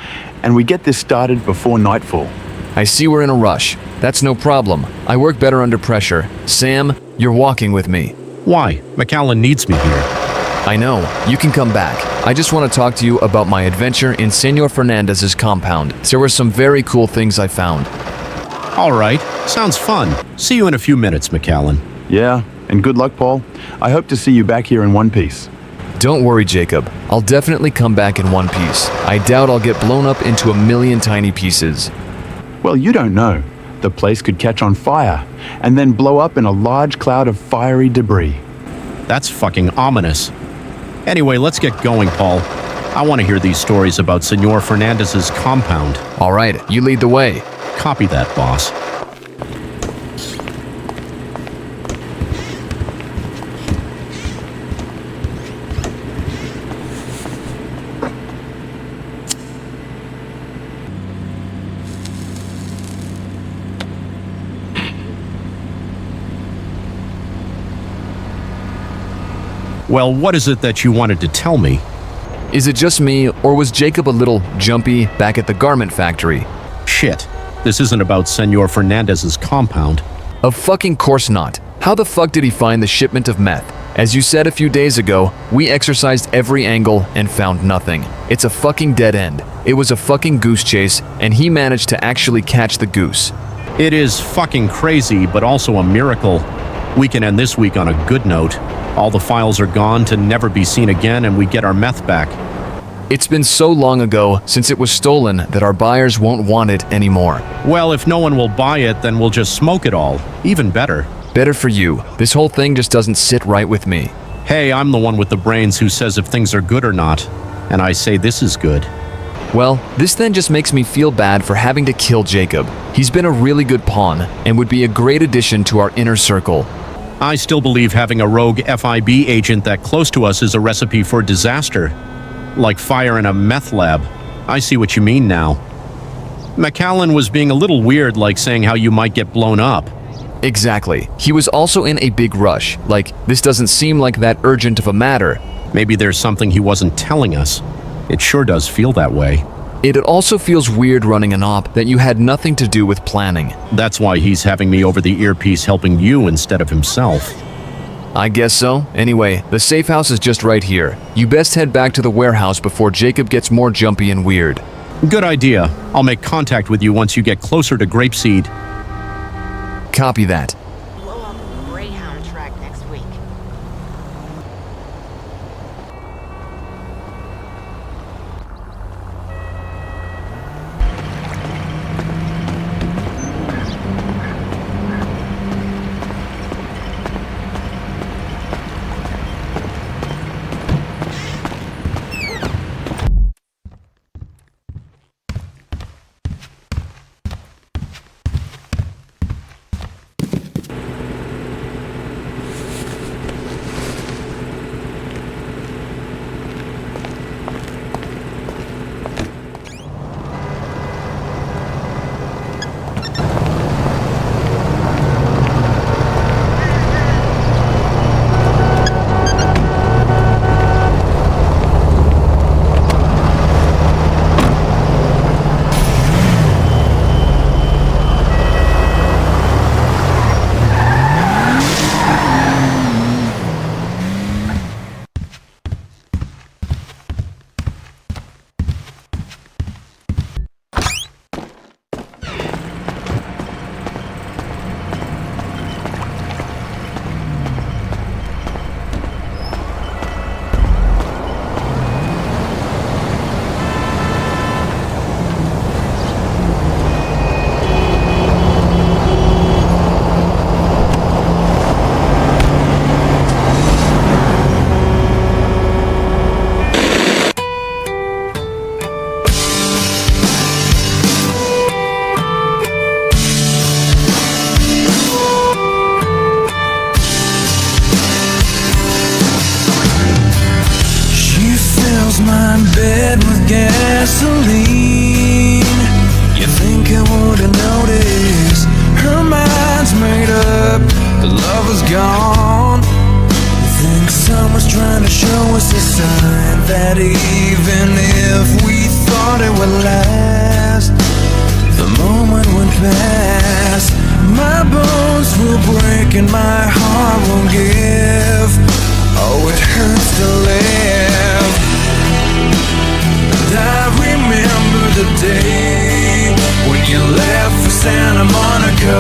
and we get this started before nightfall. I see we're in a rush. That's no problem. I work better under pressure. Sam, you're walking with me. Why? McAllen needs me here. I know. You can come back. I just want to talk to you about my adventure in Senor Fernandez's compound. There were some very cool things I found. All right. Sounds fun. See you in a few minutes, McAllen. Yeah, and good luck, Paul. I hope to see you back here in one piece. Don't worry, Jacob. I'll definitely come back in one piece. I doubt I'll get blown up into a million tiny pieces. Well, you don't know. The place could catch on fire, and then blow up in a large cloud of fiery debris. That's fucking ominous. Anyway, let's get going, Paul. I want to hear these stories about Senor Fernandez's compound. All right, you lead the way. Copy that, boss. Well, what is it that you wanted to tell me? Is it just me, or was Jacob a little jumpy back at the garment factory? Shit. This isn't about Senor Fernandez's compound. Of fucking course not. How the fuck did he find the shipment of meth? As you said a few days ago, we exercised every angle and found nothing. It's a fucking dead end. It was a fucking goose chase, and he managed to actually catch the goose. It is fucking crazy, but also a miracle. We can end this week on a good note. All the files are gone to never be seen again, and we get our meth back. It's been so long ago since it was stolen that our buyers won't want it anymore. Well, if no one will buy it, then we'll just smoke it all. Even better. Better for you. This whole thing just doesn't sit right with me. Hey, I'm the one with the brains who says if things are good or not. And I say this is good. Well, this then just makes me feel bad for having to kill Jacob. He's been a really good pawn and would be a great addition to our inner circle. I still believe having a rogue F.I.B. agent that close to us is a recipe for disaster. Like fire in a meth lab. I see what you mean now. McAllen was being a little weird, like saying how you might get blown up. Exactly. He was also in a big rush. Like, this doesn't seem like that urgent of a matter. Maybe there's something he wasn't telling us. It sure does feel that way. It also feels weird running an op that you had nothing to do with planning. That's why he's having me over the earpiece helping you instead of himself. I guess so. Anyway, the safe house is just right here. You best head back to the warehouse before Jacob gets more jumpy and weird. Good idea. I'll make contact with you once you get closer to Grapeseed. Copy that. Blow up a Greyhound track next week. gone. I think someone's trying to show us a sign that even if we thought it would last, the moment went past. My bones will break and my heart won't give. Oh, it hurts to live. And I remember the day when you left for Santa Monica.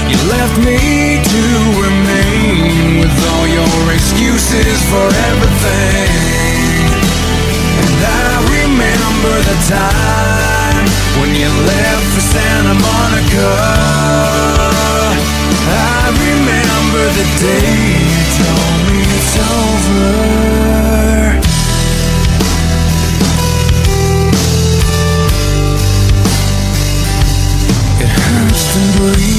You left me to remain with all your excuses for everything. And I remember the time when you left for Santa Monica. I remember the day you told me it's over. It hurts to breathe.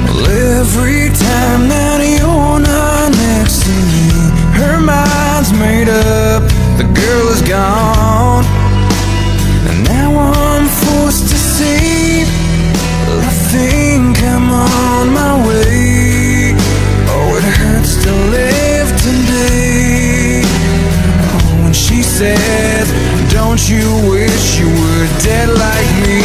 Well, every time that you're not next to me, her mind's made up, the girl is gone. And now I'm forced to see, I think I'm on my way. Oh, it hurts to live today. Oh, when she says, don't you wish you were dead like me?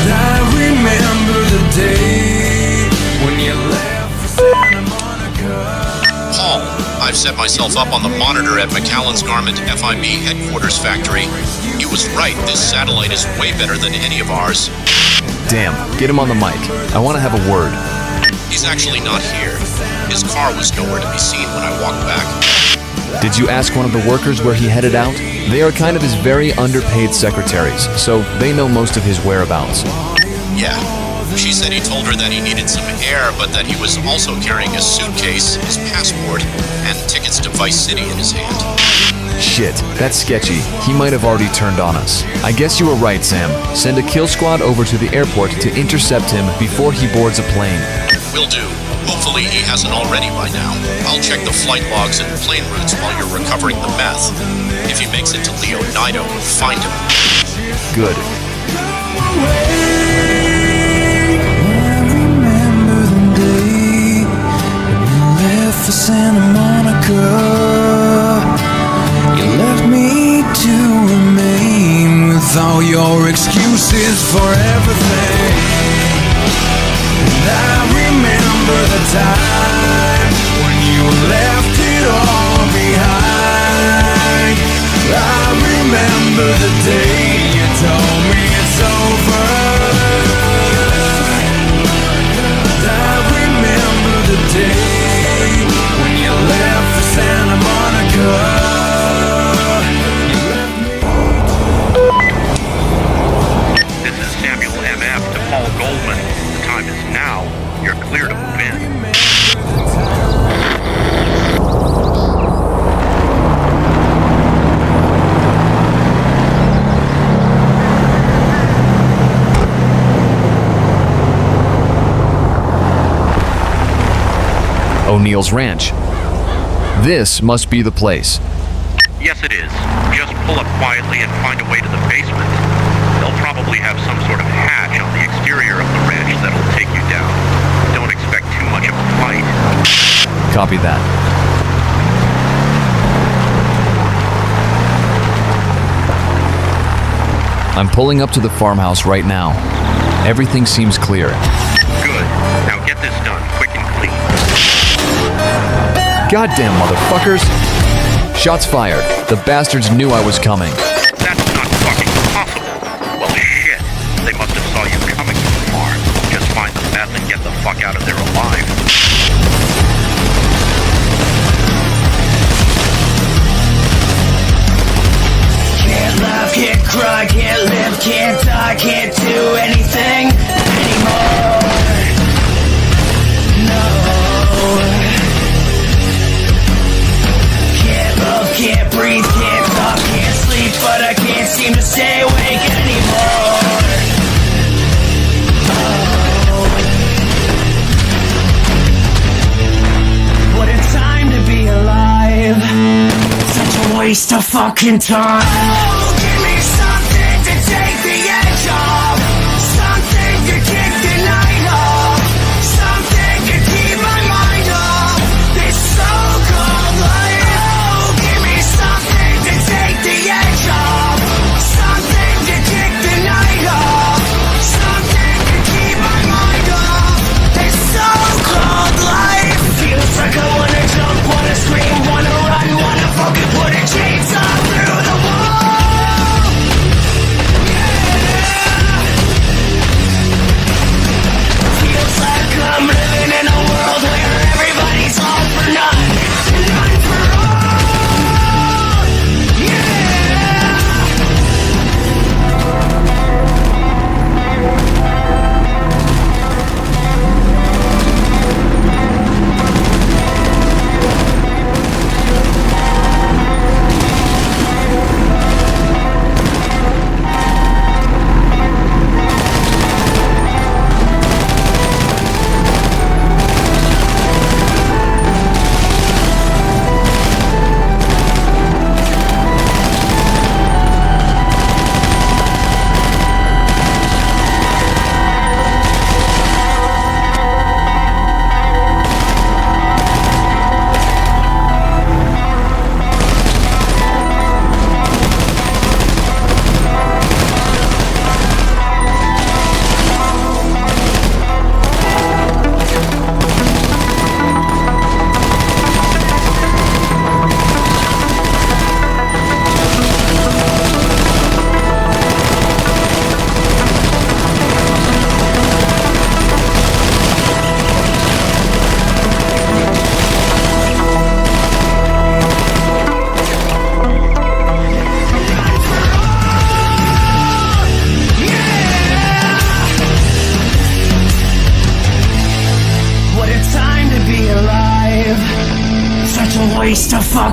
And I remember the day when you left for Santa Monica. Paul, I've set myself up on the monitor at McAllen's Garment F.I.B headquarters factory. He was right, this satellite is way better than any of ours. Damn, get him on the mic. I want to have a word. He's actually not here. His car was nowhere to be seen when I walked back. Did you ask one of the workers where he headed out? They are kind of his very underpaid secretaries, so they know most of his whereabouts. Yeah. She said he told her that he needed some air, but that he was also carrying a suitcase, his passport, and tickets to Vice City in his hand. Shit, that's sketchy. He might have already turned on us. I guess you were right, Sam. Send a kill squad over to the airport to intercept him before he boards a plane. Will do. Hopefully he hasn't already by now. I'll check the flight logs and plane routes while you're recovering the meth. If he makes it to Leonido, find him. Good. For Santa Monica, you left me to remain with all your excuses for everything. And I remember the time when you left it all behind. I remember the day you told me it's over. And I remember the day when you left for Santa Monica. This is Samuel M.F. to Paul Goldman. The time is now. You're clear to move in. O'Neill's Ranch. This must be the place. Yes, it is. Just pull up quietly and find a way to the basement. They'll probably have some sort of hatch on the exterior of the ranch that'll take you down. Don't expect too much of a fight. Copy that. I'm pulling up to the farmhouse right now. Everything seems clear. Good. Now get this done, quick and clean. Goddamn motherfuckers! Shots fired. The bastards knew I was coming. That's not fucking possible. Well, shit. They must have saw you coming from far. Just find the meth and get the fuck out of there alive. Can't laugh, can't cry, can't live, can't die, can't do anything anymore. No. Can't love, can't breathe, can't talk, can't sleep, but I can't seem to stay awake anymore. Oh. What a time to be alive. Such a waste of fucking time. Oh, give me something to take the edge off.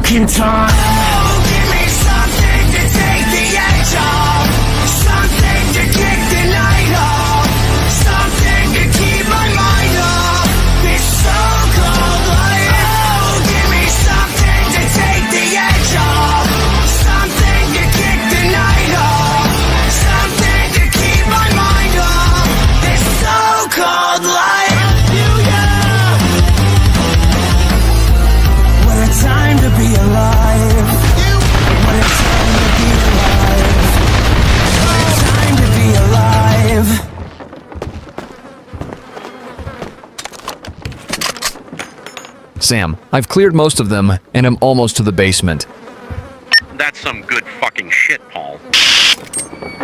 fucking time. Oh, give me something to take the edge off, something to kick the night off, something to keep my mind off this so-called life. Oh, give me something to take the edge off, something to kick the night off, something to keep my mind off this so-called life. What a time to be alive. What a time to be alive. What a time to be alive. Sam, I've cleared most of them, and I'm almost to the basement. That's some good fucking shit, Paul.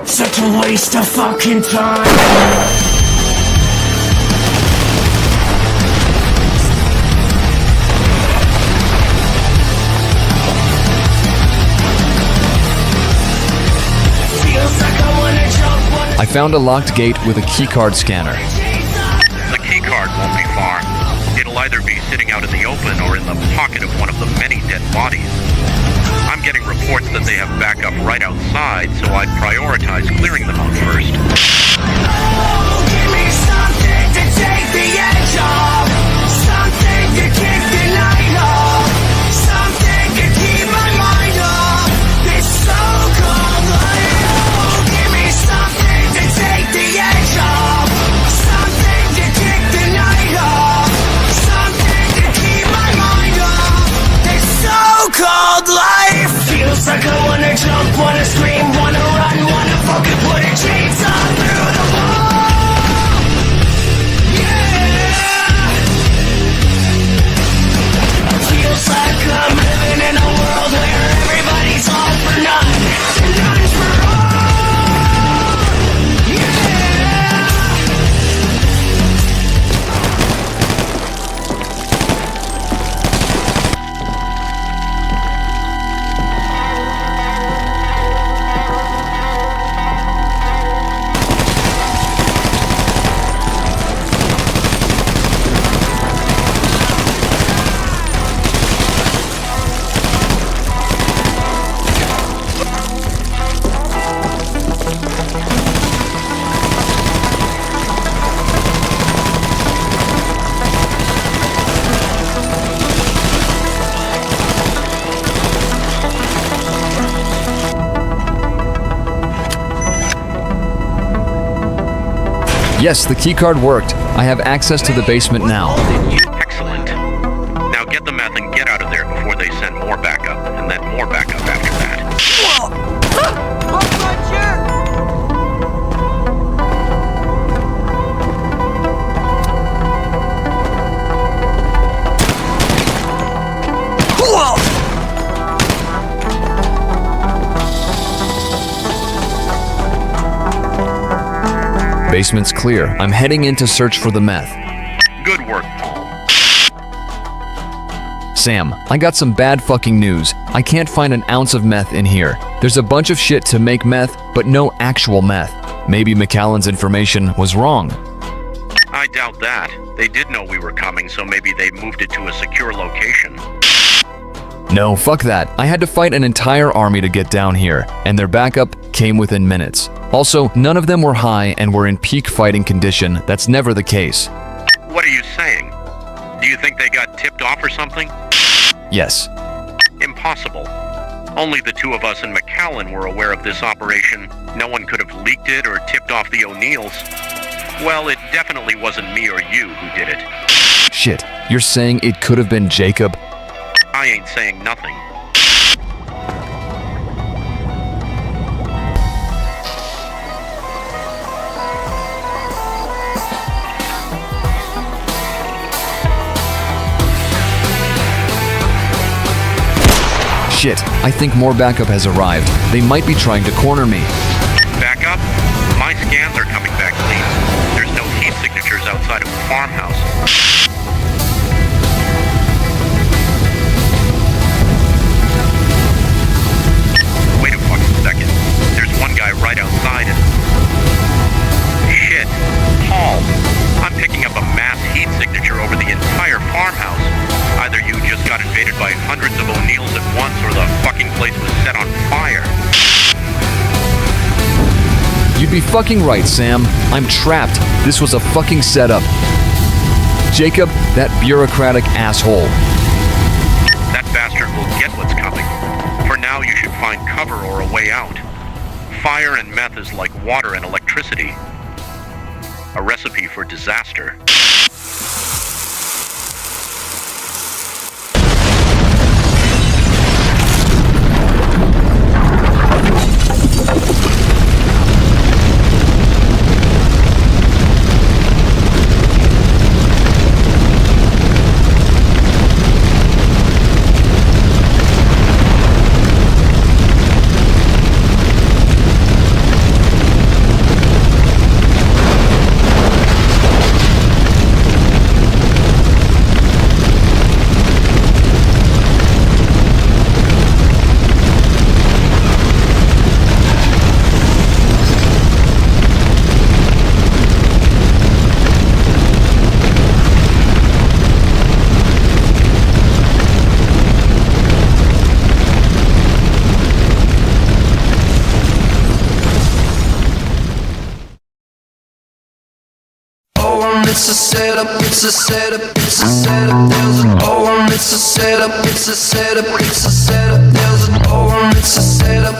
Such a waste of fucking time. I found a locked gate with a keycard scanner. The keycard won't be far. It'll either be sitting out in the open or in the pocket of one of the many dead bodies. I'm getting reports that they have backup right outside, so I'd prioritize clearing them out first. Oh, give me something to take the edge off, something to kick the night off, something to keep my mind off this so-called life. Oh, give me something to take the edge off, something to kick the night off, something to keep my mind off this so-called life. Feels like I wanna jump, wanna scream, wanna run, wanna fucking put a chainsaw through the wall. Yeah. Feels like I'm living in a world where everybody's all for none, and none's for all. Yeah. Yes, the keycard worked. I have access to the basement now. Excellent. Now get the meth and get out of there before they send more backup, and then more backup after that. Basement's clear. I'm heading in to search for the meth. Good work, Paul. Sam, I got some bad fucking news. I can't find an ounce of meth in here. There's a bunch of shit to make meth, but no actual meth. Maybe McAllen's information was wrong. I doubt that. They did know we were coming, so maybe they moved it to a secure location. No, fuck that. I had to fight an entire army to get down here, and their backup came within minutes. Also, none of them were high and were in peak fighting condition. That's never the case. What are you saying? Do you think they got tipped off or something? Yes. Impossible. Only the two of us and McAllen were aware of this operation. No one could have leaked it or tipped off the O'Neills. Well, it definitely wasn't me or you who did it. Shit, you're saying it could have been Jacob? I ain't saying nothing. Shit, I think more backup has arrived. They might be trying to corner me. Backup? My scans are coming back clean. There's no heat signatures outside of the farmhouse. Wait a fucking second. There's one guy right outside and... Shit. Paul, I'm picking up a mass heat signature over the entire farmhouse. Either you just got invaded by hundreds of O'Neills at You'd be fucking right, Sam. I'm trapped. This was a fucking setup. Jacob, that bureaucratic asshole. That bastard will get what's coming. For now, you should find cover or a way out. Fire and meth is like water and electricity. A recipe for disaster. It's a setup, it's a setup, it's a setup, there's an it's a setup, it's a setup, it's a setup, there's an it's a setup.